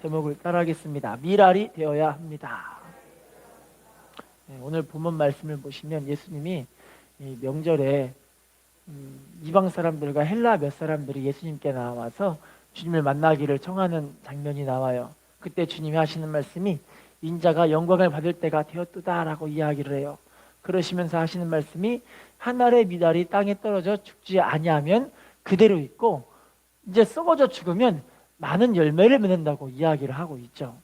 제목을 따라하겠습니다. 미랄이 되어야 합니다. 오늘 본문 말씀을 보시면 예수님이 이 명절에 이방 사람들과 헬라 몇 사람들이 예수님께 나와서 주님을 만나기를 청하는 장면이 나와요. 그때 주님이 하시는 말씀이 인자가 영광을 받을 때가 되었도다라고 이야기를 해요. 그러시면서 하시는 말씀이 한 알의 미달이 땅에 떨어져 죽지 아니하면 그대로 있고 이제 썩어져 죽으면 많은 열매를 맺는다고 이야기를 하고 있죠.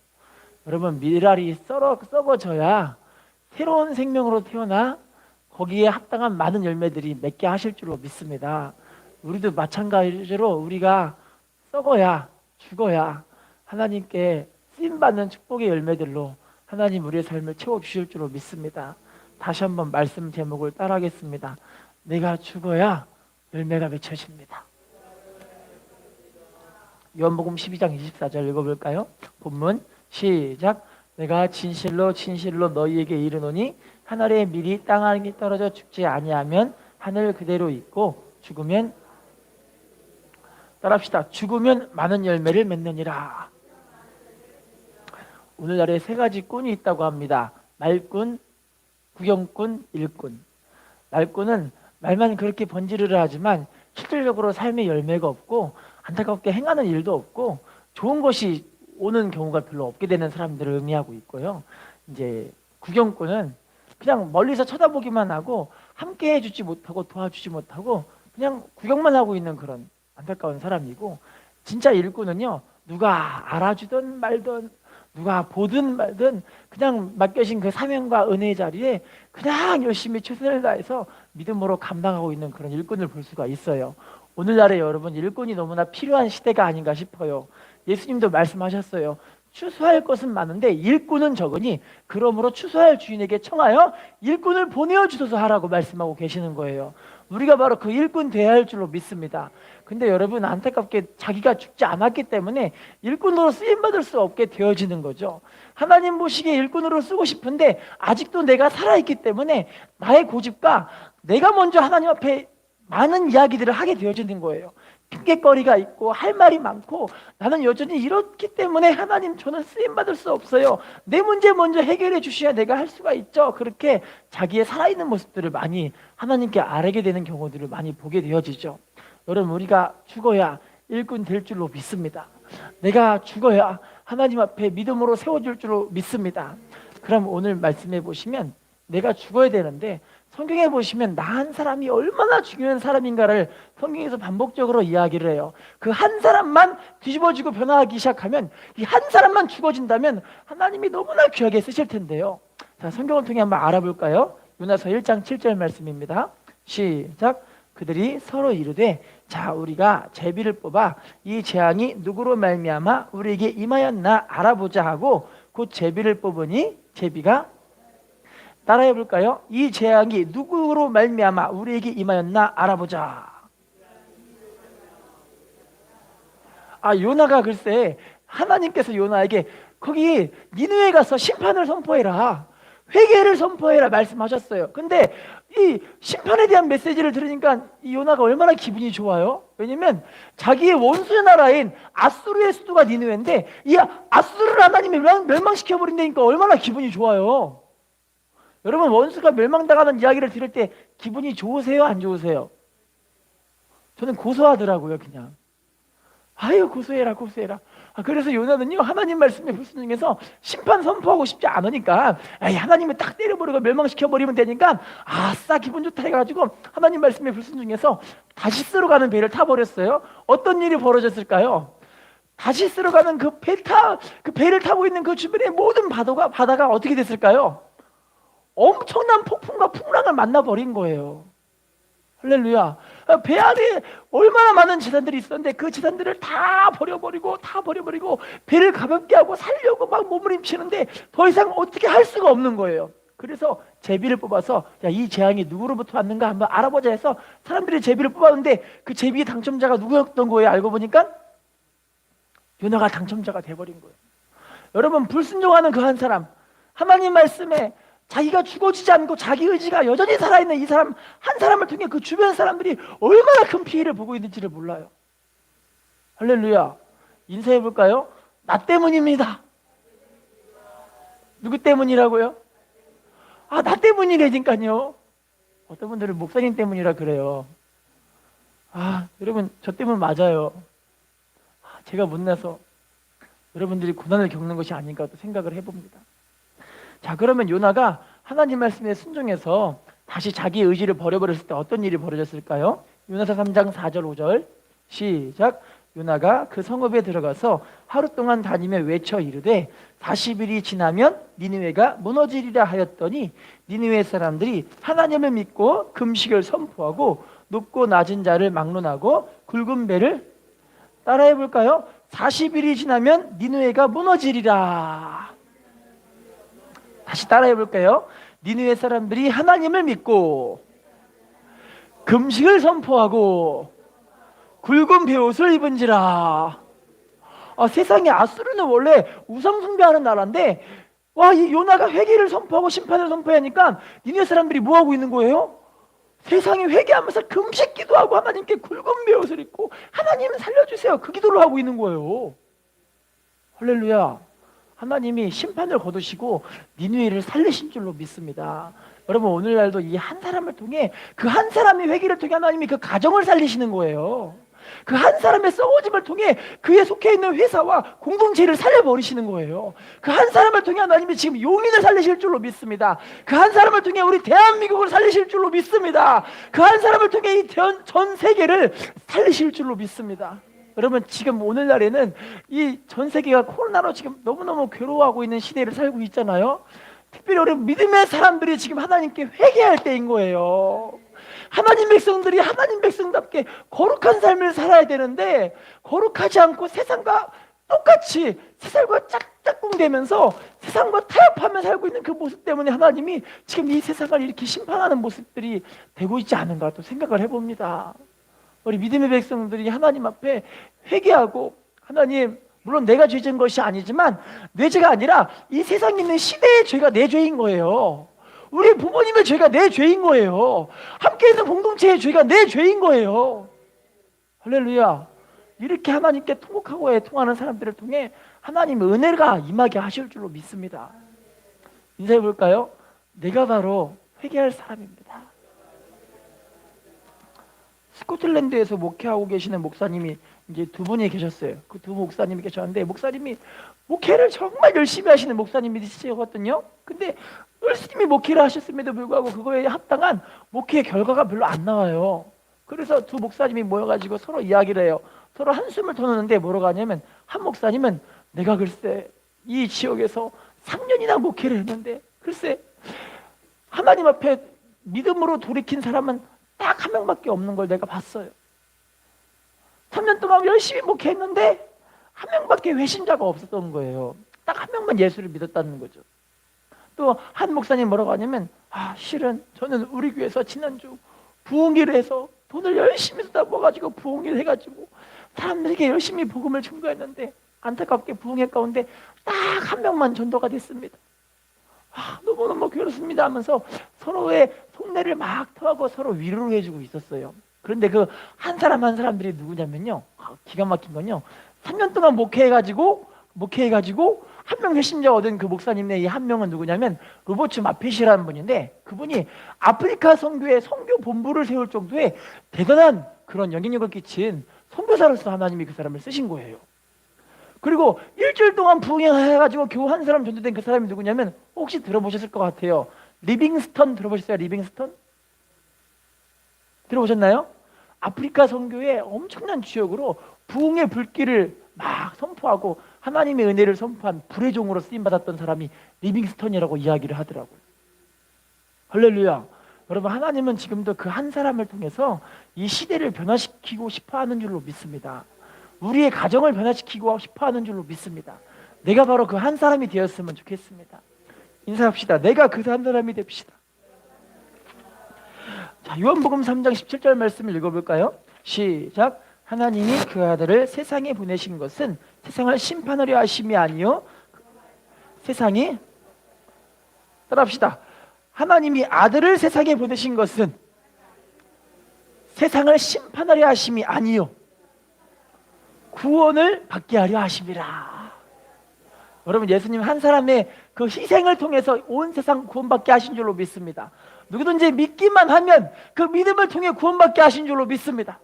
여러분, 미랄이 썩어져야 새로운 생명으로 태어나 거기에 합당한 많은 열매들이 맺게 하실 줄로 믿습니다. 우리도 마찬가지로 우리가 썩어야, 죽어야 하나님께 쓰임받는 축복의 열매들로 하나님 우리의 삶을 채워주실 줄로 믿습니다. 다시 한번 말씀 제목을 따라하겠습니다. 내가 죽어야 열매가 맺혀집니다. 요한복음 12장 24절 읽어볼까요? 본문 시작. 내가 진실로 진실로 너희에게 이르노니 한 알의 밀이 땅 안에 떨어져 죽지 아니하면 하늘 그대로 있고 죽으면, 따라합시다. 죽으면 많은 열매를 맺느니라. 오늘날에 세 가지 꾼이 있다고 합니다. 말꾼, 구경꾼, 일꾼. 말꾼은 말만 그렇게 번지르르 하지만 실질적으로 삶의 열매가 없고 안타깝게 행하는 일도 없고 좋은 것이 오는 경우가 별로 없게 되는 사람들을 의미하고 있고요. 이제 구경꾼은 그냥 멀리서 쳐다보기만 하고 함께 해주지 못하고 도와주지 못하고 그냥 구경만 하고 있는 그런 안타까운 사람이고, 진짜 일꾼은요, 누가 알아주든 말든 누가 보든 말든 그냥 맡겨진 그 사명과 은혜의 자리에 그냥 열심히 최선을 다해서 믿음으로 감당하고 있는 그런 일꾼을 볼 수가 있어요. 오늘날에 여러분, 일꾼이 너무나 필요한 시대가 아닌가 싶어요. 예수님도 말씀하셨어요. 추수할 것은 많은데 일꾼은 적으니 그러므로 추수할 주인에게 청하여 일꾼을 보내어 주소서 하라고 말씀하고 계시는 거예요. 우리가 바로 그 일꾼 되어야 할 줄로 믿습니다. 근데 여러분, 안타깝게 자기가 죽지 않았기 때문에 일꾼으로 쓰임받을 수 없게 되어지는 거죠. 하나님 보시기에 일꾼으로 쓰고 싶은데 아직도 내가 살아있기 때문에 나의 고집과 내가 먼저 하나님 앞에 많은 이야기들을 하게 되어지는 거예요. 핑계거리가 있고 할 말이 많고 나는 여전히 이렇기 때문에 하나님 저는 쓰임받을 수 없어요. 내 문제 먼저 해결해 주셔야 내가 할 수가 있죠. 그렇게 자기의 살아있는 모습들을 많이 하나님께 아뢰게 되는 경우들을 많이 보게 되어지죠. 여러분, 우리가 죽어야 일꾼 될 줄로 믿습니다. 내가 죽어야 하나님 앞에 믿음으로 세워질 줄로 믿습니다. 그럼 오늘 말씀해 보시면 내가 죽어야 되는데 성경에 보시면 나 한 사람이 얼마나 중요한 사람인가를 성경에서 반복적으로 이야기를 해요. 그 한 사람만 뒤집어지고 변화하기 시작하면, 이 한 사람만 죽어진다면 하나님이 너무나 귀하게 쓰실 텐데요. 자, 성경을 통해 한번 알아볼까요? 요나서 1장 7절 말씀입니다. 시작. 그들이 서로 이르되 자, 우리가 제비를 뽑아 이 재앙이 누구로 말미암아 우리에게 임하였나 알아보자 하고 곧 제비를 뽑으니, 제비가, 따라해 볼까요? 이 재앙이 누구로 말미암아 우리에게 임하였나 알아보자. 요나가 글쎄 하나님께서 요나에게 거기 니느웨 가서 심판을 선포해라, 회개를 선포해라 말씀하셨어요. 근데 이 심판에 대한 메시지를 들으니까 이 요나가 얼마나 기분이 좋아요? 왜냐면 자기의 원수의 나라인 아수르의 수도가 니느웨인데 이 아수르를 하나님이 멸망시켜버린다니까 얼마나 기분이 좋아요. 여러분, 원수가 멸망당하는 이야기를 들을 때 기분이 좋으세요? 안 좋으세요? 저는 고소하더라고요. 그냥 아유, 고소해라 고소해라. 그래서 요나는요, 하나님 말씀에 불순종해서 심판 선포하고 싶지 않으니까 하나님이 딱 때려버리고 멸망시켜버리면 되니까 아싸 기분 좋다 해가지고 하나님 말씀에 불순종해서 다시스로 가는 배를 타버렸어요. 어떤 일이 벌어졌을까요? 다시스로 가는 그 배를 타고 있는 그 주변의 모든 바다가 어떻게 됐을까요? 엄청난 폭풍과 풍랑을 만나버린 거예요. 할렐루야. 배 안에 얼마나 많은 재산들이 있었는데 그 재산들을 다 버려버리고 배를 가볍게 하고 살려고 막 몸부림치는데 더 이상 어떻게 할 수가 없는 거예요. 그래서 제비를 뽑아서 이 재앙이 누구로부터 왔는가 한번 알아보자 해서 사람들이 제비를 뽑았는데 그 제비의 당첨자가 누구였던 거예요? 알고 보니까 요나가 당첨자가 돼버린 거예요. 여러분, 불순종하는 그 한 사람, 하나님 말씀에 자기가 죽어지지 않고 자기 의지가 여전히 살아있는 이 사람 한 사람을 통해 그 주변 사람들이 얼마나 큰 피해를 보고 있는지를 몰라요. 할렐루야. 인사해 볼까요? 나 때문입니다. 누구 때문이라고요? 아, 나 때문이라니까요. 어떤 분들은 목사님 때문이라 그래요. 아, 여러분, 저 때문 맞아요. 제가 못나서 여러분들이 고난을 겪는 것이 아닌가 또 생각을 해봅니다. 자, 그러면 요나가 하나님 말씀에 순종해서 다시 자기 의지를 버려버렸을 때 어떤 일이 벌어졌을까요? 요나서 3장 4절 5절 시작. 요나가 그 성읍에 들어가서 하루 동안 다니며 외쳐 이르되 40일이 지나면 니느웨가 무너지리라 하였더니 니느웨 사람들이 하나님을 믿고 금식을 선포하고 높고 낮은 자를 막론하고 굵은 배를 따라해 볼까요? 40일이 지나면 니느웨가 무너지리라. 다시 따라해 볼까요? 니느웨 사람들이 하나님을 믿고 금식을 선포하고 굵은 베옷을 입은지라. 세상에 아수르는 원래 우상 숭배하는 나라인데 이 요나가 회개를 선포하고 심판을 선포하니까 니느웨 사람들이 뭐 하고 있는 거예요? 세상에 회개하면서 금식 기도하고 하나님께 굵은 베옷을 입고 하나님 살려주세요 그 기도를 하고 있는 거예요. 할렐루야. 하나님이 심판을 거두시고 니느웨를 살리신 줄로 믿습니다. 여러분, 오늘날도 이 한 사람을 통해 그 한 사람의 회개를 통해 하나님이 그 가정을 살리시는 거예요. 그 한 사람의 썩어짐을 통해 그에 속해 있는 회사와 공동체를 살려버리시는 거예요. 그 한 사람을 통해 하나님이 지금 용인을 살리실 줄로 믿습니다. 그 한 사람을 통해 우리 대한민국을 살리실 줄로 믿습니다. 그 한 사람을 통해 이 전 세계를 살리실 줄로 믿습니다. 여러분, 지금 오늘날에는 이 전 세계가 코로나로 지금 너무너무 괴로워하고 있는 시대를 살고 있잖아요. 특별히 우리 믿음의 사람들이 지금 하나님께 회개할 때인 거예요. 하나님 백성들이 하나님 백성답게 거룩한 삶을 살아야 되는데 거룩하지 않고 세상과 똑같이 세상과 짝짝꿍대면서 세상과 타협하며 살고 있는 그 모습 때문에 하나님이 지금 이 세상을 이렇게 심판하는 모습들이 되고 있지 않은가 또 생각을 해봅니다. 우리 믿음의 백성들이 하나님 앞에 회개하고 하나님, 물론 내가 죄 지은 것이 아니지만 내 죄가 아니라 이 세상에 있는 시대의 죄가 내 죄인 거예요. 우리 부모님의 죄가 내 죄인 거예요. 함께 있는 공동체의 죄가 내 죄인 거예요. 할렐루야. 이렇게 하나님께 통곡하고 애통하는 사람들을 통해 하나님의 은혜가 임하게 하실 줄로 믿습니다. 인사해 볼까요? 내가 바로 회개할 사람입니다. 스코틀랜드에서 목회하고 계시는 목사님이 이제 두 분이 계셨어요. 그 두 목사님이 계셨는데 목사님이 목회를 정말 열심히 하시는 목사님이시거든요. 근데 열심히 목회를 하셨음에도 불구하고 그거에 합당한 목회 결과가 별로 안 나와요. 그래서 두 목사님이 모여가지고 서로 이야기를 해요. 서로 한숨을 터놓는데 뭐라고 하냐면 한 목사님은 내가 글쎄 이 지역에서 3년이나 목회를 했는데 글쎄 하나님 앞에 믿음으로 돌이킨 사람은 딱 한 명밖에 없는 걸 내가 봤어요. 3년 동안 열심히 목회했는데 한 명밖에 회신자가 없었던 거예요. 딱 한 명만 예수를 믿었다는 거죠. 또 한 목사님 뭐라고 하냐면 실은 저는 우리 교회에서 지난주 부흥회를 해서 돈을 열심히 쏟아 부어가지고 부흥회를 해가지고 사람들에게 열심히 복음을 증거했는데 안타깝게 부흥회 가운데 딱 한 명만 전도가 됐습니다. 너무너무 괴롭습니다 하면서 서로의 속내를 막 토하고 서로 위로를 해주고 있었어요. 그런데 그 한 사람 한 사람들이 누구냐면요, 기가 막힌 건요, 3년 동안 목회해가지고 한 명 회신자 얻은 그 목사님의 이 한 명은 누구냐면 로버츠 마핏이라는 분인데 그분이 아프리카 선교에 선교 본부를 세울 정도의 대단한 그런 영향력을 끼친 선교사로서 하나님이 그 사람을 쓰신 거예요. 그리고 일주일 동안 부흥해가지고 겨우 한 사람 전도된 그 사람이 누구냐면 혹시 들어보셨을 것 같아요. 리빙스턴 들어보셨어요? 리빙스턴? 들어보셨나요? 아프리카 선교의 엄청난 주역으로 부흥의 불길을 막 선포하고 하나님의 은혜를 선포한 불의 종으로 쓰임받았던 사람이 리빙스턴이라고 이야기를 하더라고요. 할렐루야. 여러분, 하나님은 지금도 그 한 사람을 통해서 이 시대를 변화시키고 싶어하는 줄로 믿습니다. 우리의 가정을 변화시키고 싶어하는 줄로 믿습니다. 내가 바로 그 한 사람이 되었으면 좋겠습니다. 인사합시다. 내가 그 한 사람이 됩시다. 자, 요한복음 3장 17절 말씀을 읽어볼까요? 시작. 하나님이 그 아들을 세상에 보내신 것은 세상을 심판하려 하심이 아니요 세상이 따라합시다. 하나님이 아들을 세상에 보내신 것은 세상을 심판하려 하심이 아니요 구원을 받게 하려 하심이라. 여러분, 예수님 한 사람의 그 희생을 통해서 온 세상 구원받게 하신 줄로 믿습니다. 누구든지 믿기만 하면 그 믿음을 통해 구원받게 하신 줄로 믿습니다.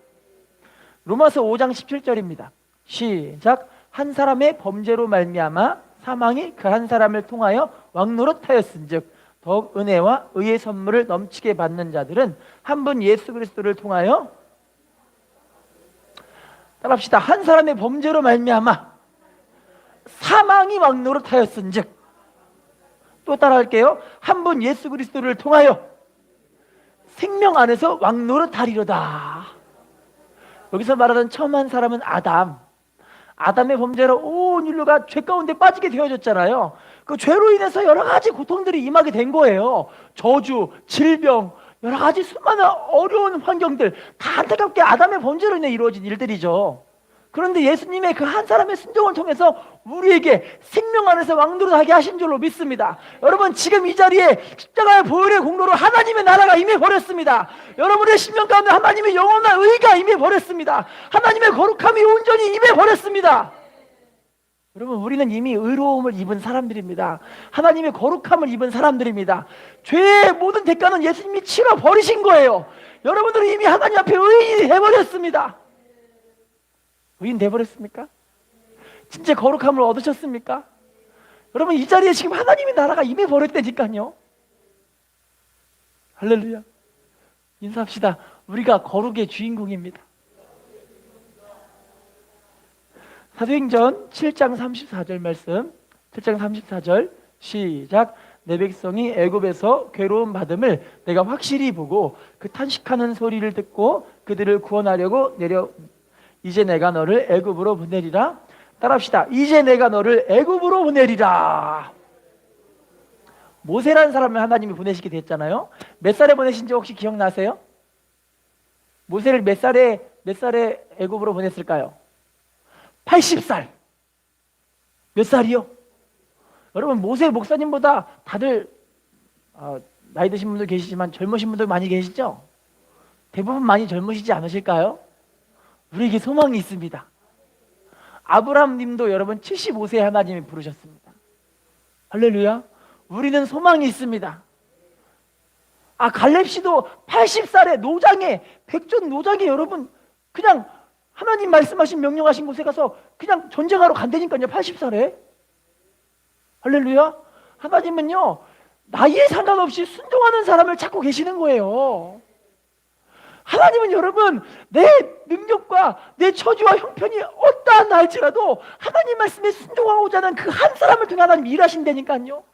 로마서 5장 17절입니다. 시작. 한 사람의 범죄로 말미암아 사망이 그 한 사람을 통하여 왕노릇하였은즉 더욱 은혜와 의의 선물을 넘치게 받는 자들은 한 분 예수 그리스도를 통하여, 따라합시다. 한 사람의 범죄로 말미암아 사망이 왕노릇하였은즉, 또 따라할게요. 한 분 예수 그리스도를 통하여 생명 안에서 왕노릇하리로다. 여기서 말하는 처음 한 사람은 아담의 범죄로 온 인류가 죄 가운데 빠지게 되어졌잖아요. 그 죄로 인해서 여러 가지 고통들이 임하게 된 거예요. 저주, 질병, 여러 가지 수많은 어려운 환경들, 다 안타깝게 아담의 범죄로 인해 이루어진 일들이죠. 그런데 예수님의 그 한 사람의 순종을 통해서 우리에게 생명 안에서 왕노릇하게 하신 줄로 믿습니다. 여러분, 지금 이 자리에 십자가의 보혈의 공로로 하나님의 나라가 임해버렸습니다. 여러분의 심령 가운데 하나님의 영원한 의가 임해버렸습니다. 하나님의 거룩함이 온전히 임해버렸습니다. 여러분, 우리는 이미 의로움을 입은 사람들입니다. 하나님의 거룩함을 입은 사람들입니다. 죄의 모든 대가는 예수님이 치러버리신 거예요. 여러분들은 이미 하나님 앞에 의인이 돼버렸습니다. 의인 돼버렸습니까? 진짜 거룩함을 얻으셨습니까? 여러분, 이 자리에 지금 하나님의 나라가 임해버렸다니까요. 할렐루야. 인사합시다. 우리가 거룩의 주인공입니다. 사도행전 7장 34절 말씀, 7장 34절 시작. 내 백성이 애굽에서 괴로움 받음을 내가 확실히 보고 그 탄식하는 소리를 듣고 그들을 구원하려고 이제 내가 너를 애굽으로 보내리라. 따라합시다. 이제 내가 너를 애굽으로 보내리라. 모세라는 사람을 하나님이 보내시게 됐잖아요. 몇 살에 보내신지 혹시 기억나세요? 모세를 몇 살에 애굽으로 보냈을까요? 80살. 몇 살이요? 여러분, 모세 목사님보다 다들 나이 드신 분들 계시지만 젊으신 분들 많이 계시죠? 대부분 많이 젊으시지 않으실까요? 우리에게 소망이 있습니다. 아브라함 님도 여러분 75세 하나님이 부르셨습니다. 할렐루야. 우리는 소망이 있습니다. 갈렙 씨도 80살에 노장에, 백전 노장에 여러분 그냥 하나님 말씀하신 명령하신 곳에 가서 그냥 전쟁하러 간다니까요. 80살에. 할렐루야. 하나님은요, 나이에 상관없이 순종하는 사람을 찾고 계시는 거예요. 하나님은 여러분, 내 능력과 내 처지와 형편이 어떠한 할지라도 하나님 말씀에 순종하고자 하는 그 한 사람을 통해 하나님 일하신다니까요.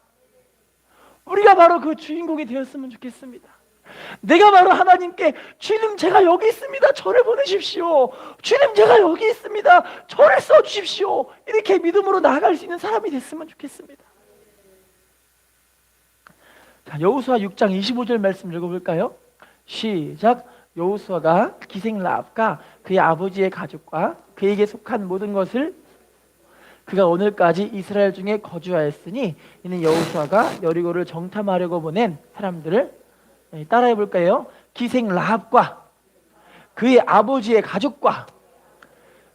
우리가 바로 그 주인공이 되었으면 좋겠습니다. 내가 바로 하나님께 주님, 제가 여기 있습니다. 저를 보내십시오. 주님, 제가 여기 있습니다. 저를 써주십시오. 이렇게 믿음으로 나아갈 수 있는 사람이 됐으면 좋겠습니다. 자, 여호수아 6장 25절 말씀 읽어볼까요? 시작. 여호수아가 기생 라합과 그의 아버지의 가족과 그에게 속한 모든 것을 그가 오늘까지 이스라엘 중에 거주하였으니 이는 여호수아가 여리고를 정탐하려고 보낸 사람들을, 따라해 볼까요? 기생 라합과 그의 아버지의 가족과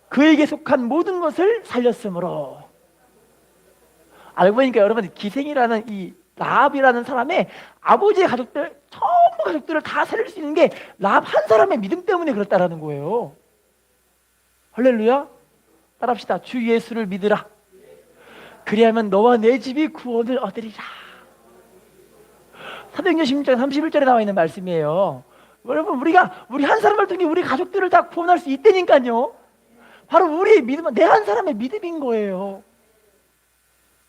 그에게 속한 모든 것을 살렸으므로. 알고 보니까 여러분, 기생이라는 이 라합이라는 사람의 아버지의 가족들, 전부 가족들을 다 살릴 수 있는 게 라합 한 사람의 믿음 때문에 그렇다라는 거예요. 할렐루야. 따라합시다. 주 예수를 믿으라. 그리하면 너와 내 집이 구원을 얻으리라. 사도행전 16장 31절에 나와 있는 말씀이에요. 여러분, 우리 한 사람을 통해 우리 가족들을 다 구원할 수 있다니까요. 바로 우리의 믿음은 내 한 사람의 믿음인 거예요.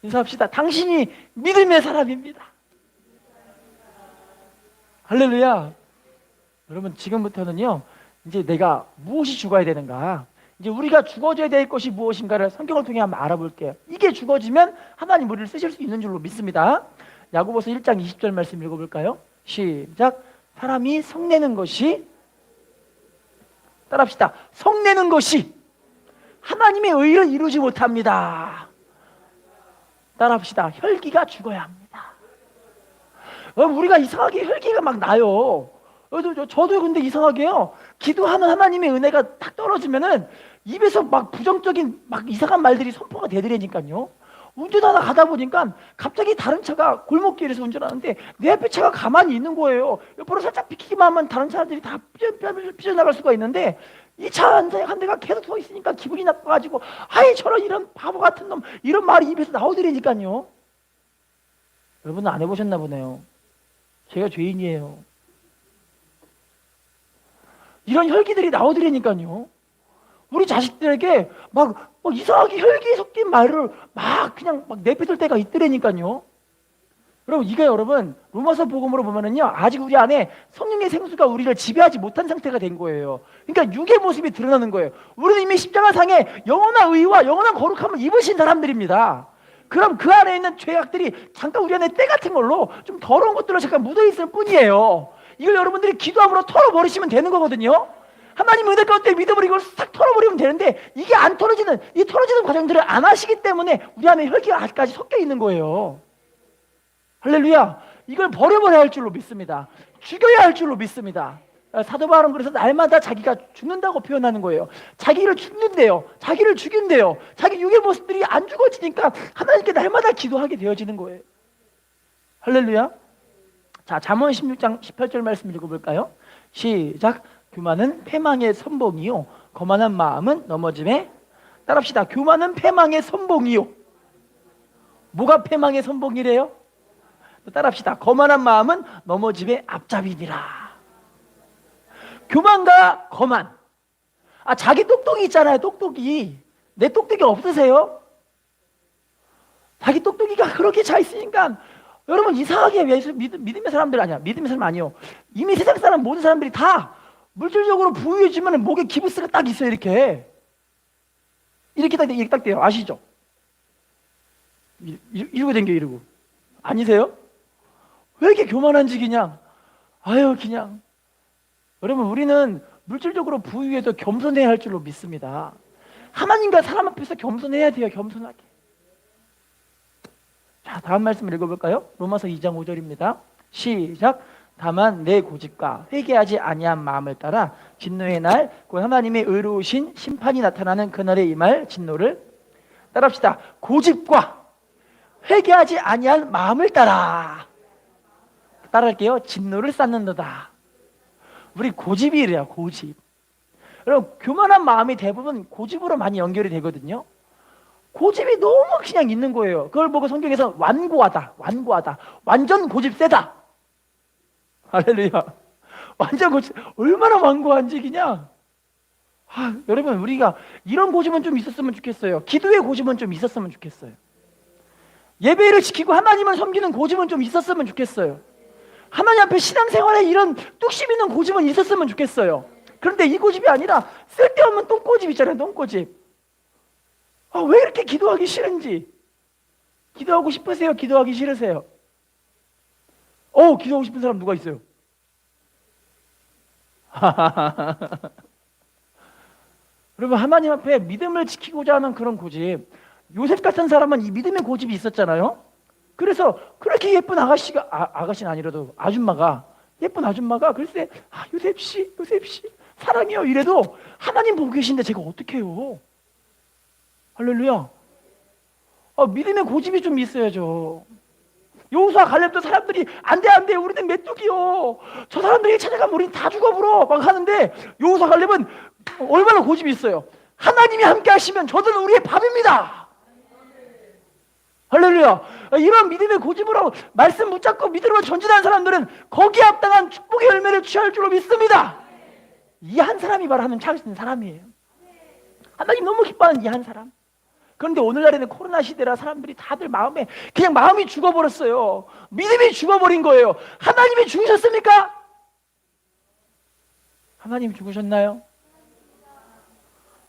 인사합시다. 당신이 믿음의 사람입니다. 할렐루야. 여러분, 지금부터는요, 이제 내가 무엇이 죽어야 되는가, 이제 우리가 죽어져야 될 것이 무엇인가를 성경을 통해 한번 알아볼게요. 이게 죽어지면 하나님 우리를 쓰실 수 있는 줄로 믿습니다. 야고보서 1장 20절 말씀 읽어볼까요? 시작. 사람이 성내는 것이, 따라합시다. 성내는 것이 하나님의 의를 이루지 못합니다. 따라합시다. 혈기가 죽어야 합니다. 우리가 이상하게 혈기가 막 나요. 저도 근데 이상하게요, 기도하는 하나님의 은혜가 딱 떨어지면은 입에서 막 부정적인 막 이상한 말들이 선포가 되더라니까요. 운전하다 가다 보니까 갑자기 다른 차가 골목길에서 운전하는데 내 앞에 차가 가만히 있는 거예요. 옆으로 살짝 비키기만 하면 다른 차들이 다 삐져나갈 수가 있는데 이 차 한 대가 계속 서 있으니까 기분이 나빠가지고 아이 저런 이런 바보 같은 놈 이런 말이 입에서 나오더라니까요. 여러분은 안 해보셨나 보네요. 제가 죄인이에요. 이런 혈기들이 나오더라니까요. 우리 자식들에게 막 이상하게 혈기에 섞인 말을 막 그냥 막 내뱉을 때가 있더라니까요. 여러분 이게 여러분 로마서 복음으로 보면은요 아직 우리 안에 성령의 생수가 우리를 지배하지 못한 상태가 된 거예요. 그러니까 육의 모습이 드러나는 거예요. 우리는 이미 십자가상에 영원한 의와 영원한 거룩함을 입으신 사람들입니다. 그럼 그 안에 있는 죄악들이 잠깐 우리 안에 때 같은 걸로 좀 더러운 것들로 잠깐 묻어있을 뿐이에요. 이걸 여러분들이 기도함으로 털어버리시면 되는 거거든요. 하나님 은혜 가운데 믿음으로 이걸 싹 털어버리면 되는데 이게 안 털어지는 이 털어지는 과정들을 안 하시기 때문에 우리 안에 혈기가 아직까지 섞여 있는 거예요. 할렐루야. 이걸 버려버려야 할 줄로 믿습니다. 죽여야 할 줄로 믿습니다. 사도 바울은 그래서 날마다 자기가 죽는다고 표현하는 거예요. 자기를 죽는데요. 자기를 죽인대요. 자기 육의 모습들이 안 죽어지니까 하나님께 날마다 기도하게 되어지는 거예요. 할렐루야. 자, 잠언 16장 18절 말씀 읽어볼까요? 시작. 교만은 패망의 선봉이요 거만한 마음은 넘어짐에 따라합시다. 교만은 패망의 선봉이요. 뭐가 패망의 선봉이래요? 따라합시다. 거만한 마음은 넘어짐에 앞잡이니라. 교만과 거만. 자기 똑똑이 있잖아요. 똑똑이. 내 똑똑이 없으세요? 자기 똑똑이가 그렇게 차 있으니까 여러분 이상하게 믿음의 사람들 아니야. 믿음의 사람 아니요. 이미 세상 사람 모든 사람들이 다 물질적으로 부유해지면 목에 기부스가 딱 있어요. 이렇게 딱 돼요. 아시죠? 이러고 댕겨 이러고. 아니세요? 왜 이렇게 교만한지 그냥 그냥. 여러분 우리는 물질적으로 부유해도 겸손해야 할 줄로 믿습니다. 하나님과 사람 앞에서 겸손해야 돼요. 겸손하게. 자, 다음 말씀을 읽어볼까요? 로마서 2장 5절입니다. 시작. 다만 내 고집과 회개하지 아니한 마음을 따라 진노의 날 곧 하나님의 의로우신 심판이 나타나는 그날에 임할 진노를 따라합시다. 고집과 회개하지 아니한 마음을 따라할게요. 진노를 쌓는도다. 우리 고집이 이래요. 고집. 여러분 교만한 마음이 대부분 고집으로 많이 연결이 되거든요. 고집이 너무 그냥 있는 거예요. 그걸 보고 성경에서 완고하다. 완전 고집 세다. 할렐루야. 완전 고집. 얼마나 완고한지 그냥. 여러분 우리가 이런 고집은 좀 있었으면 좋겠어요. 기도의 고집은 좀 있었으면 좋겠어요. 예배를 지키고 하나님을 섬기는 고집은 좀 있었으면 좋겠어요. 하나님 앞에 신앙생활에 이런 뚝심 있는 고집은 있었으면 좋겠어요. 그런데 이 고집이 아니라 쓸데없는 똥고집 있잖아요. 똥고집. 왜 이렇게 기도하기 싫은지. 기도하고 싶으세요? 기도하기 싫으세요? 기도하고 싶은 사람 누가 있어요? 여러분 하나님 앞에 믿음을 지키고자 하는 그런 고집. 요셉 같은 사람은 이 믿음의 고집이 있었잖아요. 그래서 그렇게 예쁜 아가씨는 아니라도 예쁜 아줌마가 글쎄 요셉씨 사랑해요 이래도 하나님 보고 계신데 제가 어떻게 해요? 할렐루야. 믿음의 고집이 좀 있어야죠. 여호수아 갈렙도 사람들이 안돼 우리는 메뚜기요. 저 사람들이 찾아가면 우리는 다 죽어버려 막 하는데 여호수아 갈렙은 얼마나 고집이 있어요. 하나님이 함께 하시면 저들은 우리의 밥입니다. 할렐루야. 이런 믿음의 고집으로 말씀 붙잡고 믿음으로 전진하는 사람들은 거기에 합당한 축복의 열매를 취할 줄로 믿습니다. 이 한 사람이 바로 하나님 찾으시는 사람이에요. 하나님 너무 기뻐하는 이 한 사람. 그런데 오늘날에는 코로나 시대라 사람들이 다들 마음이 죽어버렸어요. 믿음이 죽어버린 거예요. 하나님이 죽으셨습니까? 하나님이 죽으셨나요?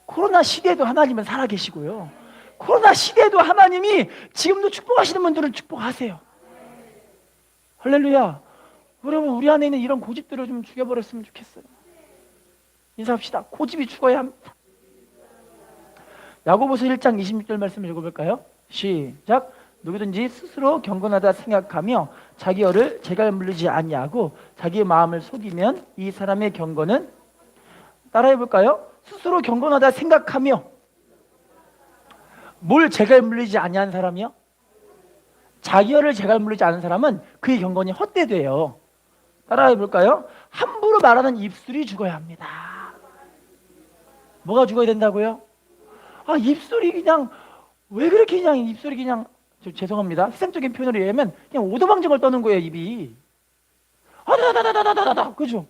코로나 시대에도 하나님은 살아계시고요. 코로나 시대에도 하나님이 지금도 축복하시는 분들은 축복하세요. 할렐루야. 여러분 우리 안에 있는 이런 고집들을 좀 죽여버렸으면 좋겠어요. 인사합시다. 고집이 죽어야 합니다. 야고보서 1장 26절 말씀 읽어볼까요? 시작. 누구든지 스스로 경건하다 생각하며 자기 어를 재갈 물리지 아니하고 자기의 마음을 속이면 이 사람의 경건은 따라해볼까요? 스스로 경건하다 생각하며 뭘 재갈 물리지 아니한 사람이요? 자기 혀를 제갈 물리지 않은 사람은 그의 경건이 헛되돼요. 따라해 볼까요? 함부로 말하는 입술이 죽어야 합니다. 뭐가 죽어야 된다고요? 입술이 그냥 왜 그렇게 그냥 입술이 그냥 죄송합니다. 세상적인 표현으로 얘기하면 그냥 오도방정을 떠는 거예요, 입이. 다다다다다다다 그죠?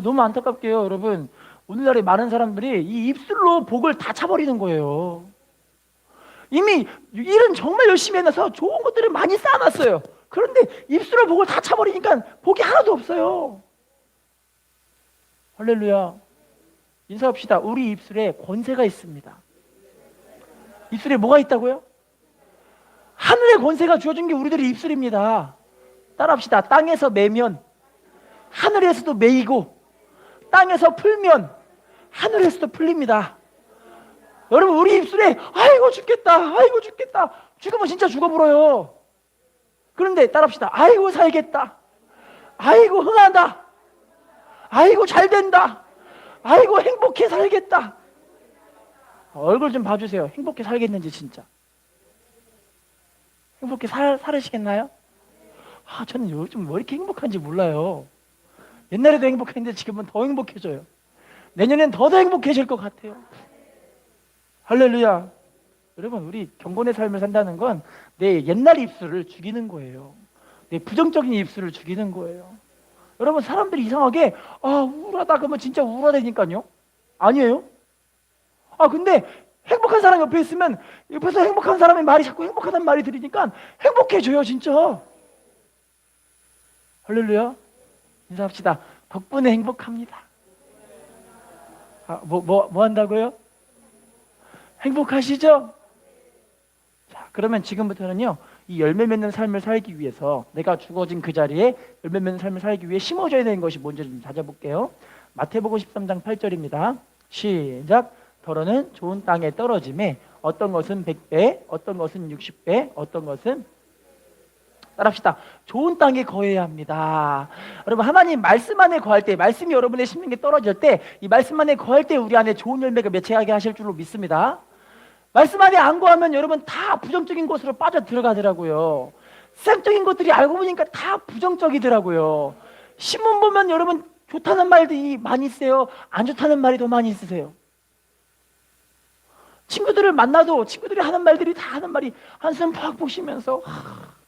너무 안타깝게요, 여러분. 오늘날에 많은 사람들이 이 입술로 복을 다 차버리는 거예요. 이미 일은 정말 열심히 해놔서 좋은 것들을 많이 쌓아놨어요. 그런데 입술로 복을 다 차버리니까 복이 하나도 없어요. 할렐루야. 인사합시다. 우리 입술에 권세가 있습니다. 입술에 뭐가 있다고요? 하늘의 권세가 주어진 게 우리들의 입술입니다. 따라합시다. 땅에서 매면 하늘에서도 매이고, 땅에서 풀면 하늘에서도 풀립니다. 여러분, 우리 입술에 아이고 죽겠다, 아이고 죽겠다, 죽으면 진짜 죽어버려요. 그런데 따라합시다. 아이고 살겠다, 아이고 흥하다, 아이고 잘된다, 아이고 행복해 살겠다. 얼굴 좀 봐주세요. 행복해 살겠는지 진짜. 행복해 살으시겠나요? 저는 요즘 왜 이렇게 행복한지 몰라요. 옛날에도 행복했는데 지금은 더 행복해져요. 내년엔 더 행복해질 것 같아요. 할렐루야. 여러분, 우리 경건의 삶을 산다는 건 내 옛날 입술을 죽이는 거예요. 내 부정적인 입술을 죽이는 거예요. 여러분, 사람들이 이상하게 우울하다 그러면 진짜 우울하다니까요. 아니에요? 근데 행복한 사람 옆에 있으면 옆에서 행복한 사람의 말이 자꾸 행복하다는 말이 들으니까 행복해져요, 진짜. 할렐루야. 인사합시다. 덕분에 행복합니다. 뭐 한다고요? 행복하시죠? 자, 그러면 지금부터는요, 이 열매 맺는 삶을 살기 위해서, 내가 죽어진 그 자리에 열매 맺는 삶을 살기 위해 심어줘야 되는 것이 뭔지 좀 찾아볼게요. 마태복음 13장 8절입니다. 시작. 더러는 좋은 땅에 떨어짐에 어떤 것은 100배, 어떤 것은 60배, 어떤 것은, 따라합시다. 좋은 땅에 거해야 합니다. 여러분, 하나님 말씀 안에 거할 때, 말씀이 여러분의 심는 게 떨어질 때, 이 말씀 안에 거할 때 우리 안에 좋은 열매가 맺혀가게 하실 줄로 믿습니다. 말씀 안에 안 거하면 여러분 다 부정적인 곳으로 빠져 들어가더라고요. 세상적인 것들이 알고 보니까 다 부정적이더라고요. 신문 보면 여러분 좋다는 말들이 많이 있어요, 안 좋다는 말이 더 많이 있으세요. 친구들을 만나도 친구들이 하는 말들이 다 하는 말이 한숨 팍 쉬면서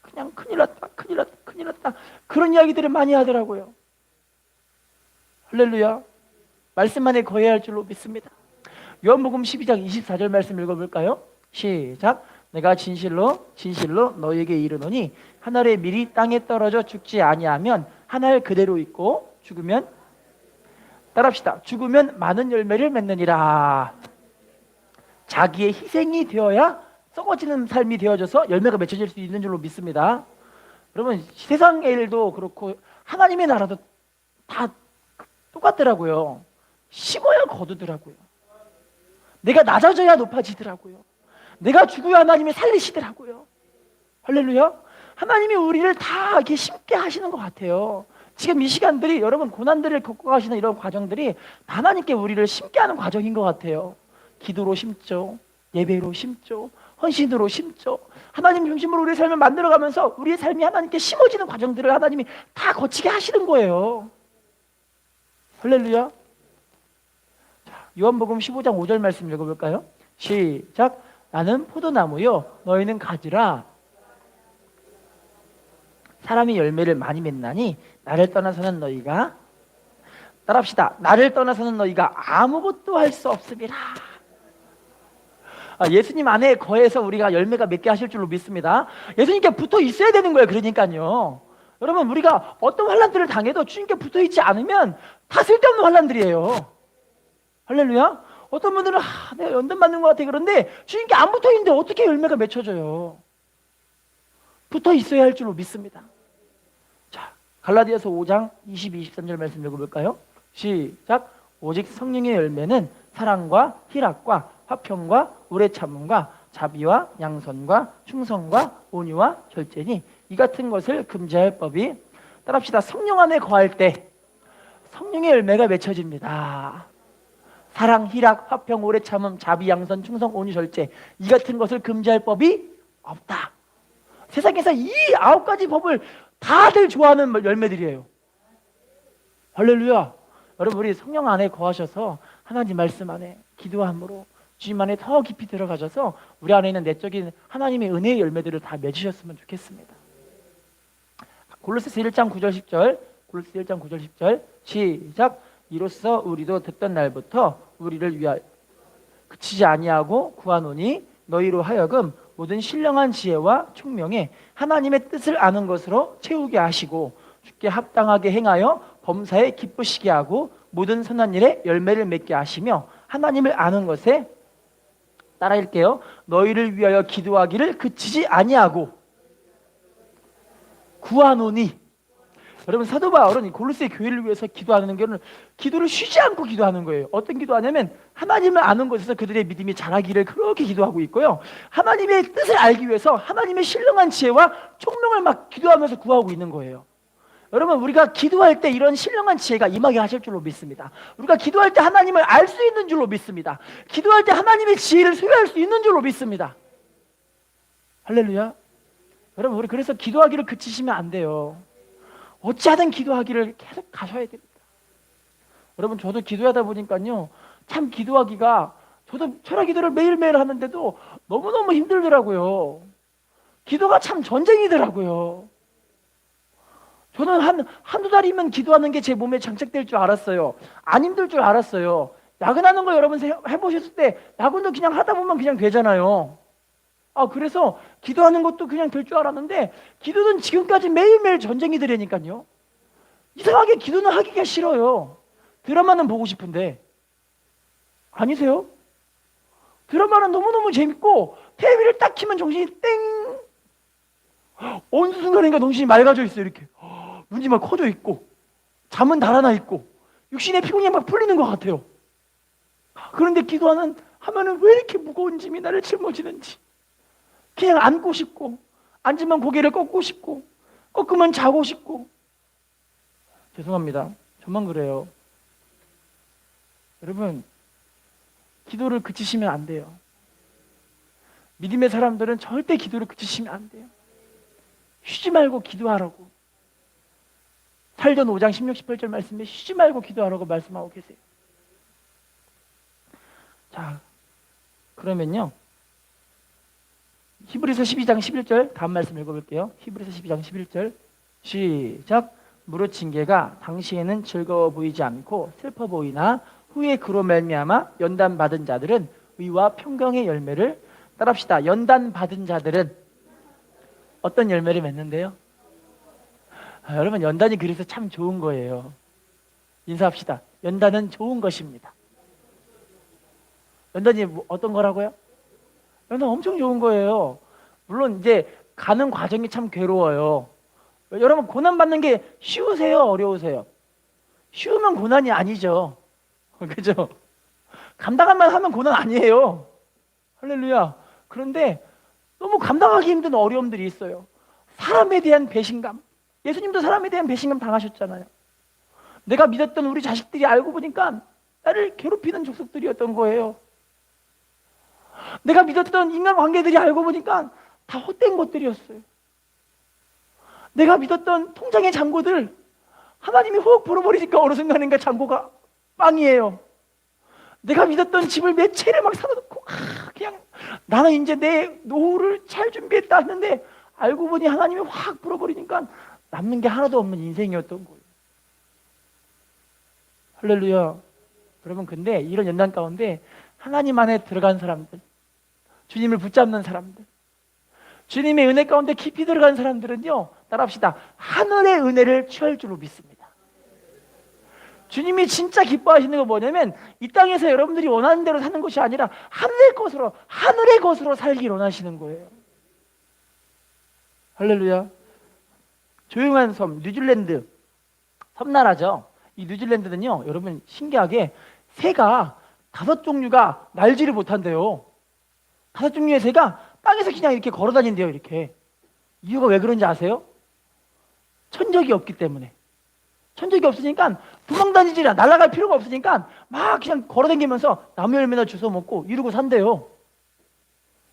그냥 큰일 났다, 큰일 났다, 큰일 났다, 그런 이야기들을 많이 하더라고요. 할렐루야. 말씀 안에 거해야 할 줄로 믿습니다. 요한복음 12장 24절 말씀 읽어볼까요? 시작. 내가 진실로 진실로 너에게 이르노니 한 알의 밀이 땅에 떨어져 죽지 아니하면 한 알 그대로 있고 죽으면, 따라합시다. 죽으면 많은 열매를 맺느니라. 자기의 희생이 되어야 썩어지는 삶이 되어져서 열매가 맺혀질 수 있는 줄로 믿습니다. 여러분, 세상의 일도 그렇고 하나님의 나라도 다 똑같더라고요. 심어야 거두더라고요. 내가 낮아져야 높아지더라고요. 내가 죽어야 하나님이 살리시더라고요. 할렐루야. 하나님이 우리를 다 이렇게 심게 하시는 것 같아요. 지금 이 시간들이 여러분 고난들을 겪고 가시는 이런 과정들이 하나님께 우리를 심게 하는 과정인 것 같아요. 기도로 심죠, 예배로 심죠, 헌신으로 심죠. 하나님 중심으로 우리의 삶을 만들어가면서 우리의 삶이 하나님께 심어지는 과정들을 하나님이 다 거치게 하시는 거예요. 할렐루야. 요한복음 15장 5절 말씀 읽어볼까요? 시작. 나는 포도나무요 너희는 가지라. 사람이 열매를 많이 맺나니 나를 떠나서는 너희가, 따라합시다. 나를 떠나서는 너희가 아무것도 할 수 없음이라. 예수님 안에 거해서 우리가 열매가 맺게 하실 줄로 믿습니다. 예수님께 붙어 있어야 되는 거예요. 그러니까요, 여러분, 우리가 어떤 환난들을 당해도 주님께 붙어 있지 않으면 다 쓸데없는 환난들이에요. 할렐루야. 어떤 분들은 내가 연단 받는 것 같아. 그런데 주님께 안 붙어 있는데 어떻게 열매가 맺혀져요? 붙어 있어야 할 줄로 믿습니다. 자, 갈라디아서 5장 22, 23절 말씀 읽어볼까요? 시작. 오직 성령의 열매는 사랑과 희락과 화평과 오래 참음과 자비와 양선과 충성과 온유와 절제니 이 같은 것을 금지할 법이, 따라합시다. 성령 안에 거할 때 성령의 열매가 맺혀집니다. 사랑, 희락, 화평, 오래 참음, 자비, 양선, 충성, 온유, 절제, 이 같은 것을 금지할 법이 없다. 세상에서 이 9가지 법을 다들 좋아하는 열매들이에요. 할렐루야. 여러분, 우리 성령 안에 거하셔서 하나님 말씀 안에 기도함으로 주님 안에 더 깊이 들어가셔서 우리 안에 있는 내적인 하나님의 은혜의 열매들을 다 맺으셨으면 좋겠습니다. 골로새서 1장 9절 10절, 골로새서 1장 9절 10절 시작. 이로써 우리도 듣던 날부터 우리를 위하여 그치지 아니하고 구하노니 너희로 하여금 모든 신령한 지혜와 총명에 하나님의 뜻을 아는 것으로 채우게 하시고 주께 합당하게 행하여 범사에 기쁘시게 하고 모든 선한 일에 열매를 맺게 하시며 하나님을 아는 것에 따라 읽게요. 너희를 위하여 기도하기를 그치지 아니하고 구하노니. 여러분, 사도 바울은 골로새 교회를 위해서 기도하는 것은 기도를 쉬지 않고 기도하는 거예요. 어떤 기도하냐면 하나님을 아는 것에서 그들의 믿음이 자라기를 그렇게 기도하고 있고요. 하나님의 뜻을 알기 위해서 하나님의 신령한 지혜와 총명을 막 기도하면서 구하고 있는 거예요. 여러분, 우리가 기도할 때 이런 신령한 지혜가 임하게 하실 줄로 믿습니다. 우리가 기도할 때 하나님을 알 수 있는 줄로 믿습니다. 기도할 때 하나님의 지혜를 소유할 수 있는 줄로 믿습니다. 할렐루야. 여러분, 우리 그래서 기도하기를 그치시면 안 돼요. 어찌하든 기도하기를 계속 가셔야 됩니다. 여러분, 저도 기도하다 보니까요, 참 기도하기가, 저도 철학 기도를 매일매일 하는데도 너무너무 힘들더라고요. 기도가 참 전쟁이더라고요. 저는 한두 달이면 기도하는 게 제 몸에 장착될 줄 알았어요. 안 힘들 줄 알았어요. 야근하는 거 여러분 해보셨을 때 야근도 그냥 하다 보면 그냥 되잖아요. 그래서 기도하는 것도 그냥 될 줄 알았는데 기도는 지금까지 매일매일 전쟁이 되려니까요. 이상하게 기도는 하기가 싫어요. 드라마는 보고 싶은데. 아니세요? 드라마는 너무너무 재밌고 TV를 딱 키면 정신이 땡! 어느 순간인가 정신이 맑아져 있어요. 이렇게 눈이 막 커져 있고 잠은 달아나 있고 육신의 피곤이 막 풀리는 것 같아요. 그런데 하면은 왜 이렇게 무거운 짐이 나를 짊어지는지 그냥 앉고 싶고 앉으면 고개를 꺾고 싶고 꺾으면 자고 싶고. 죄송합니다. 저만 그래요. 여러분, 기도를 그치시면 안 돼요. 믿음의 사람들은 절대 기도를 그치시면 안 돼요. 쉬지 말고 기도하라고. 살전 5장 16, 18절 말씀에 쉬지 말고 기도하라고 말씀하고 계세요. 자, 그러면요, 히브리서 12장 11절 다음 말씀 읽어볼게요. 히브리서 12장 11절 시작. 무릇 징계가 당시에는 즐거워 보이지 않고 슬퍼 보이나 후에 그로 말미암아 연단 받은 자들은 의와 평강의 열매를 따릅시다. 연단 받은 자들은 어떤 열매를 맺는데요? 여러분, 연단이 그래서 참 좋은 거예요. 인사합시다. 연단은 좋은 것입니다. 연단이 어떤 거라고요? 연단 엄청 좋은 거예요. 물론 이제 가는 과정이 참 괴로워요. 여러분, 고난 받는 게 쉬우세요? 어려우세요? 쉬우면 고난이 아니죠. 그죠? 감당할만 하면 고난 아니에요. 할렐루야. 그런데 너무 감당하기 힘든 어려움들이 있어요. 사람에 대한 배신감. 예수님도 사람에 대한 배신감 당하셨잖아요. 내가 믿었던 우리 자식들이 알고 보니까 나를 괴롭히는 족속들이었던 거예요. 내가 믿었던 인간관계들이 알고 보니까 다 헛된 것들이었어요. 내가 믿었던 통장의 잔고들 하나님이 훅 불어버리니까 어느 순간인가 잔고가 빵이에요. 내가 믿었던 집을 몇 채를 막 사놓고 그냥 나는 이제 내 노후를 잘 준비했다 했는데 알고 보니 하나님이 확 불어버리니까 남는 게 하나도 없는 인생이었던 거예요. 할렐루야. 여러분, 근데 이런 연단 가운데 하나님 안에 들어간 사람들, 주님을 붙잡는 사람들, 주님의 은혜 가운데 깊이 들어간 사람들은요, 따라합시다. 하늘의 은혜를 취할 줄로 믿습니다. 주님이 진짜 기뻐하시는 건 뭐냐면 이 땅에서 여러분들이 원하는 대로 사는 것이 아니라 하늘의 것으로 살길 원하시는 거예요. 할렐루야. 조용한 섬, 뉴질랜드 섬나라죠. 이 뉴질랜드는요, 여러분 신기하게 새가 5종류가 날지를 못한대요. 5종류의 새가 땅에서 그냥 이렇게 걸어 다닌대요. 이렇게. 이유가 왜 그런지 아세요? 천적이 없기 때문에. 천적이 없으니까 도망다니지 않아. 날아갈 필요가 없으니까 막 그냥 걸어 다니면서 나무 열매나 주워 먹고 이러고 산대요.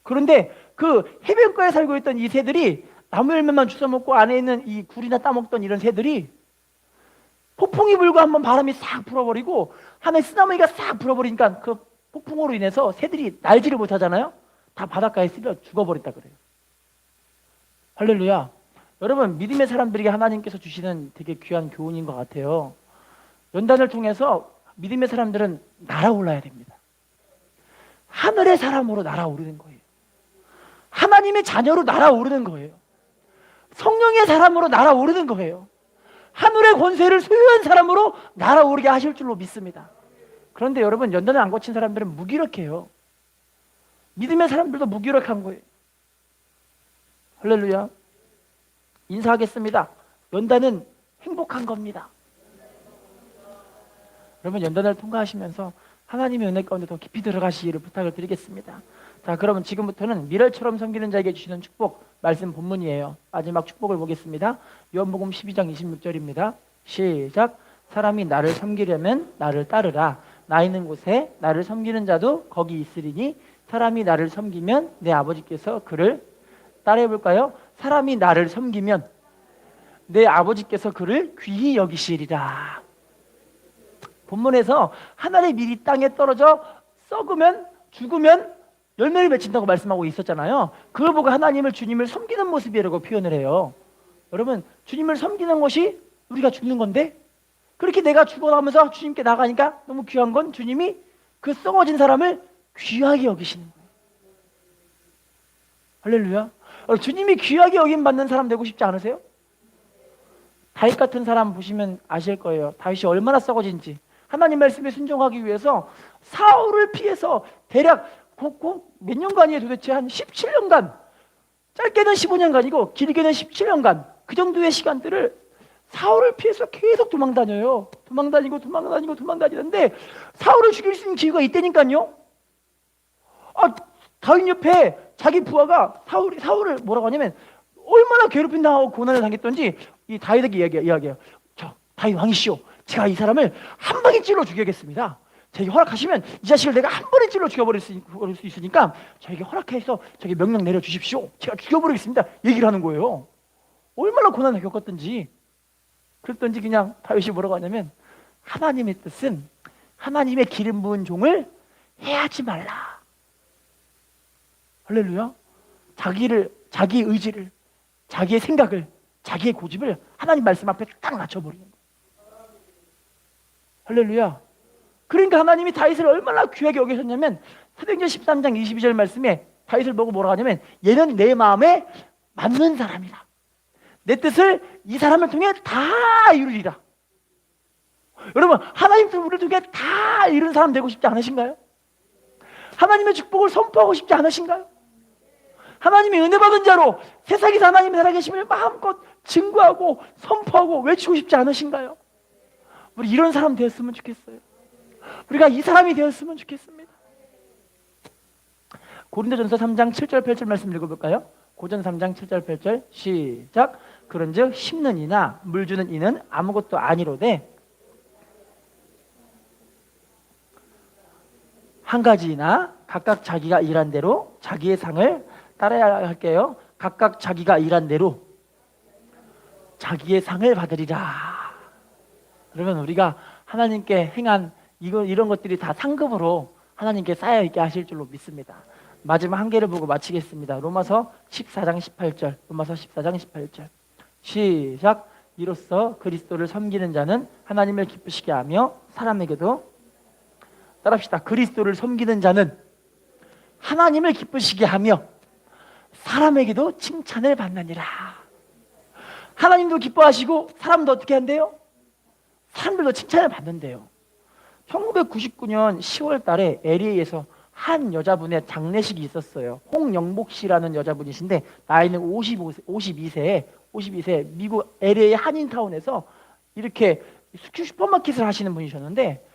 그런데 그 해변가에 살고 있던 이 새들이 나무 열매만 주워 먹고 안에 있는 이 굴이나 따먹던 이런 새들이 폭풍이 불고 한번 바람이 싹 불어버리고 하늘 쓰나미가 싹 불어버리니까 그 폭풍으로 인해서 새들이 날지를 못하잖아요. 다 바닷가에 쓸려 죽어버렸다 그래요. 할렐루야. 여러분, 믿음의 사람들에게 하나님께서 주시는 되게 귀한 교훈인 것 같아요. 연단을 통해서 믿음의 사람들은 날아올라야 됩니다. 하늘의 사람으로 날아오르는 거예요. 하나님의 자녀로 날아오르는 거예요. 성령의 사람으로 날아오르는 거예요. 하늘의 권세를 소유한 사람으로 날아오르게 하실 줄로 믿습니다. 그런데 여러분, 연단을 안 거친 사람들은 무기력해요. 믿음의 사람들도 무기력한 거예요. 할렐루야. 인사하겠습니다. 연단은 행복한 겁니다. 여러분, 연단을 통과하시면서 하나님의 은혜 가운데 더 깊이 들어가시기를 부탁을 드리겠습니다. 자, 그러면 지금부터는 미랄처럼 섬기는 자에게 주시는 축복 말씀 본문이에요. 마지막 축복을 보겠습니다. 요한복음 12장 26절입니다. 시작. 사람이 나를 섬기려면 나를 따르라. 나 있는 곳에 나를 섬기는 자도 거기 있으리니 사람이 나를 섬기면 내 아버지께서 그를 따라해 볼까요? 사람이 나를 섬기면 내 아버지께서 그를 귀히 여기시리라. 본문에서 하늘의 밀이 땅에 떨어져 썩으면 죽으면 열매를 맺힌다고 말씀하고 있었잖아요. 그걸 보고 하나님을 주님을 섬기는 모습이라고 표현을 해요. 여러분, 주님을 섬기는 것이 우리가 죽는 건데 그렇게 내가 죽어나가면서 주님께 나가니까 너무 귀한 건 주님이 그 썩어진 사람을 귀하게 여기시는 거예요. 할렐루야. 주님이 귀하게 여김 받는 사람 되고 싶지 않으세요? 다윗 같은 사람 보시면 아실 거예요. 다윗이 얼마나 썩어진지. 하나님 말씀에 순종하기 위해서 사울을 피해서 대략 몇 년간이에요? 도대체 한 17년간, 짧게는 15년간이고 길게는 17년간 그 정도의 시간들을 사울을 피해서 계속 도망다녀요. 도망다니는데 사울을 죽일 수 있는 기회가 있다니까요. 다윗 옆에 자기 부하가 사울을 뭐라고 하냐면 얼마나 괴롭힌다고 고난을 당했던지 이 다윗에게 이야기해요. 저 다윗 왕이시오, 제가 이 사람을 한 방에 찔러 죽이겠습니다. 저에게 허락하시면 이 자식을 내가 한 번에 찔러 죽여버릴 수 있으니까 저에게 허락해서 저에게 명령 내려주십시오. 제가 죽여버리겠습니다. 얘기를 하는 거예요. 얼마나 고난을 겪었던지. 그랬던지 그냥 다윗이 뭐라고 하냐면 하나님의 뜻은 하나님의 기름 부은 종을 해하지 말라. 할렐루야. 자기 의지를, 자기의 생각을, 자기의 고집을 하나님 말씀 앞에 딱 낮춰버리는 거예요. 할렐루야. 그러니까 하나님이 다윗을 얼마나 귀하게 여기셨냐면 사도행전 13장 22절 말씀에 다윗을 보고 뭐라고 하냐면 얘는 내 마음에 맞는 사람이다. 내 뜻을 이 사람을 통해 다 이루리라. 여러분, 하나님 뜻을 우리를 통해 다 이룬 사람 되고 싶지 않으신가요? 하나님의 축복을 선포하고 싶지 않으신가요? 하나님의 은혜 받은 자로 세상에서 하나님의 살아계심을 마음껏 증거하고 선포하고 외치고 싶지 않으신가요? 우리 이런 사람 되었으면 좋겠어요. 우리가 이 사람이 되었으면 좋겠습니다. 고린도전서 3장 7절 8절 말씀 읽어볼까요? 고전 3장 7절 8절 시작. 그런즉 심는 이나 물 주는 이는 아무것도 아니로되 한 가지나 각각 자기가 일한 대로 자기의 상을 따라야 할게요. 각각 자기가 일한 대로 자기의 상을 받으리라. 그러면 우리가 하나님께 행한 이런 것들이 다 상급으로 하나님께 쌓여있게 하실 줄로 믿습니다. 마지막 한 개를 보고 마치겠습니다. 로마서 14장 18절. 로마서 14장 18절. 시작. 이로써 그리스도를 섬기는 자는 하나님을 기쁘시게 하며 사람에게도, 따라합시다. 그리스도를 섬기는 자는 하나님을 기쁘시게 하며 사람에게도 칭찬을 받느니라. 하나님도 기뻐하시고 사람도 어떻게 한대요? 사람들도 칭찬을 받는데요. 1999년 10월 달에 LA에서 한 여자분의 장례식이 있었어요. 홍영복 씨라는 여자분이신데 나이는 52세 미국 LA 한인타운에서 이렇게 슈퍼마켓을 하시는 분이셨는데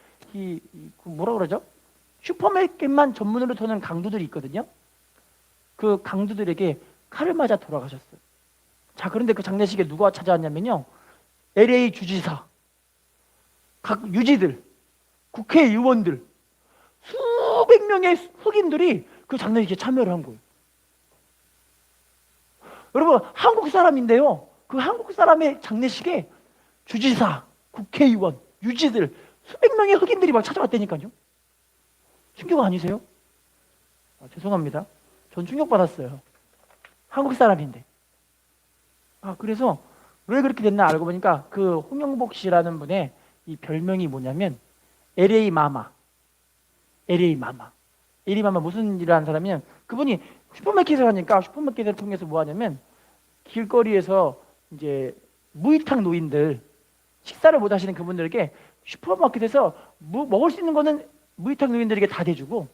뭐라 그러죠? 슈퍼마켓만 전문으로 두는 강도들이 있거든요. 그 강도들에게 칼을 맞아 돌아가셨어요. 자, 그런데 그 장례식에 누가 찾아왔냐면요, LA 주지사, 각 유지들, 국회의원들, 수백 명의 흑인들이 그 장례식에 참여를 한 거예요. 여러분 한국 사람인데요. 그 한국 사람의 장례식에 주지사, 국회의원, 유지들 수백 명의 흑인들이 막 찾아왔다니까요. 충격 아니세요? 죄송합니다. 전 충격받았어요. 한국 사람인데. 그래서 왜 그렇게 됐나 알고 보니까 그 홍영복 씨라는 분의 이 별명이 뭐냐면 LA 마마. LA 마마. LA 마마 무슨 일을 하는 사람이냐면 그분이 슈퍼마켓을 하니까 슈퍼마켓을 통해서 뭐 하냐면 길거리에서 이제 무이탁 노인들 식사를 못 하시는 그분들에게 슈퍼마켓에서 먹을 수 있는 거는 무이탁 노인들에게 다 대주고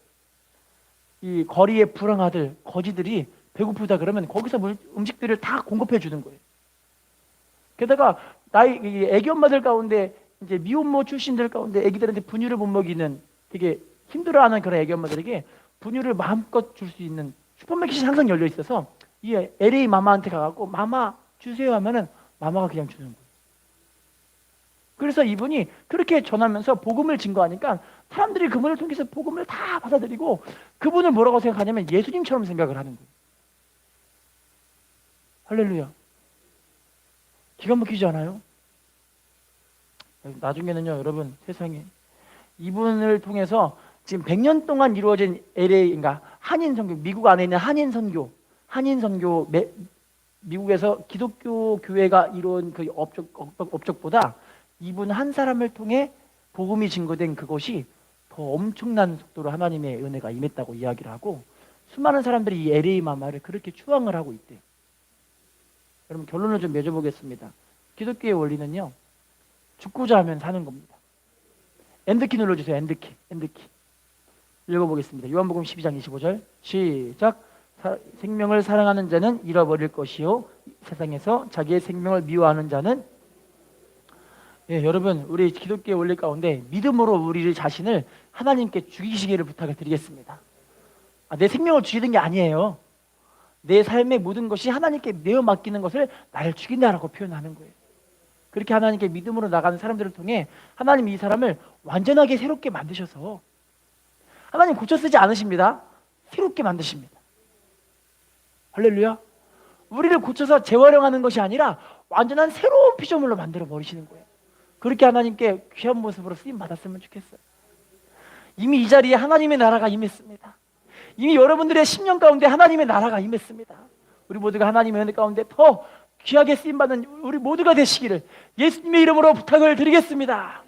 이 거리의 불황아들 거지들이 배고프다 그러면 거기서 음식들을 다 공급해 주는 거예요. 게다가 애기 엄마들 가운데 이제 미혼모 출신들 가운데 애기들한테 분유를 못 먹이는 되게 힘들어하는 그런 애기 엄마들에게 분유를 마음껏 줄 수 있는 슈퍼마켓이 항상 열려 있어서 이 LA 마마한테 가갖고 마마 주세요 하면은 마마가 그냥 주는 거예요. 그래서 이분이 그렇게 전하면서 복음을 증거하니까 사람들이 그분을 통해서 복음을 다 받아들이고 그분을 뭐라고 생각하냐면 예수님처럼 생각을 하는 거예요. 할렐루야. 기가 막히지 않아요? 나중에는요, 여러분, 세상에 이분을 통해서 지금 100년 동안 이루어진 LA, 그러니까 한인 선교, 미국 안에 있는 한인 선교, 미국에서 기독교 교회가 이룬 그 업적보다 이분 한 사람을 통해 복음이 증거된 그것이 더 엄청난 속도로 하나님의 은혜가 임했다고 이야기를 하고 수많은 사람들이 이 LA 마마를 그렇게 추앙을 하고 있대요. 여러분 결론을 좀 맺어보겠습니다. 기독교의 원리는요. 죽고자 하면 사는 겁니다. 엔드키 눌러주세요. 엔드키. 읽어보겠습니다. 요한복음 12장 25절 시작. 생명을 사랑하는 자는 잃어버릴 것이요 세상에서 자기의 생명을 미워하는 자는 여러분 우리 기독교의 원리 가운데 믿음으로 우리 자신을 하나님께 죽이시기를 부탁을 드리겠습니다. 내 생명을 죽이는 게 아니에요. 내 삶의 모든 것이 하나님께 내어 맡기는 것을 나를 죽인다라고 표현하는 거예요. 그렇게 하나님께 믿음으로 나가는 사람들을 통해 하나님 이 사람을 완전하게 새롭게 만드셔서 하나님 고쳐 쓰지 않으십니다. 새롭게 만드십니다. 할렐루야. 우리를 고쳐서 재활용하는 것이 아니라 완전한 새로운 피조물로 만들어 버리시는 거예요. 그렇게 하나님께 귀한 모습으로 쓰임 받았으면 좋겠어요. 이미 이 자리에 하나님의 나라가 임했습니다. 이미 여러분들의 10년 가운데 하나님의 나라가 임했습니다. 우리 모두가 하나님의 은혜 가운데 더 귀하게 쓰임받는 우리 모두가 되시기를 예수님의 이름으로 부탁을 드리겠습니다.